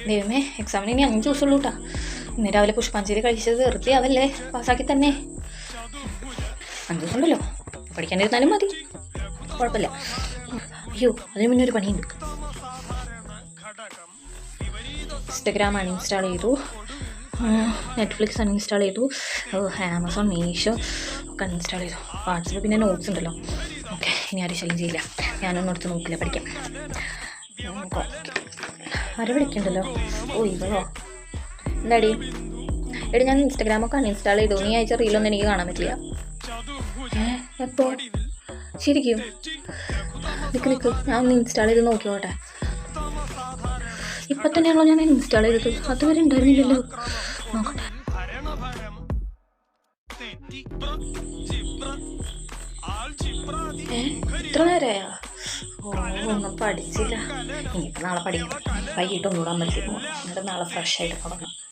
ദൈവമേ, എക്സാമിന് ഇനി 5 ദിവസമുള്ളൂ കേട്ടോ. ഇന്ന് രാവിലെ പുഷ്പാഞ്ജലി കഴിച്ചത് വെറുതെ ആവല്ലേ, പാസ്സാക്കി തന്നെ. 5 ദിവസം ഉണ്ടല്ലോ, പഠിക്കാണ്ടിരുന്നാലും മതി, കുഴപ്പമില്ല. അയ്യോ, അതിന് മുന്നേ ഒരു പണിയുണ്ട്. ഇൻസ്റ്റഗ്രാം അൺഇൻസ്റ്റാൾ ചെയ്തു, നെറ്റ്ഫ്ലിക്സ് അൺഇൻസ്റ്റാൾ ചെയ്തു, ആമസോൺ, മീഷോ ഒക്കെ അൺഇൻസ്റ്റാൾ ചെയ്തു. വാട്സപ്പ് പിന്നെ നോട്ട്സ് ഉണ്ടല്ലോ. ഓക്കെ, ഇനി ആരും ശല്യം ചെയ്യില്ല. ഞാനൊന്നും എടുത്ത് നോക്കില്ല, പഠിക്കാം. ആരെ വിളിക്കണ്ടല്ലോ? ഓ, ഇവളോ? എന്താടി? എടി, ഞാൻ ഇൻസ്റ്റാഗ്രാമൊക്കെ അൺഇൻസ്റ്റാൾ ചെയ്തു. നീ അയച്ച റീലൊന്നും എനിക്ക് കാണാൻ പറ്റില്ല. എപ്പോ? ശരിക്കും? നിക്ക്, ഞാൻ ഒന്ന് ഇൻസ്റ്റാൾ ചെയ്ത് നോക്കിയോട്ടെ. ഇപ്പം തന്നെയാണല്ലോ ഞാൻ ഇൻസ്റ്റാൾ ചെയ്തത്, അതുവരെ ഉണ്ടായിരുന്നില്ലല്ലോ. നോക്കട്ടെ. ഇത്ര നേരമായോ? ഓ, ഒന്നും പഠിച്ചില്ല. ഇനിയിപ്പോൾ നാളെ പഠിക്കും. വൈകിട്ട് ഒന്നുകൂടെ അമ്പലത്തിൽ പോകും. എന്നിട്ട് നാളെ ഫ്രഷ് ആയിട്ട് തുടങ്ങാം.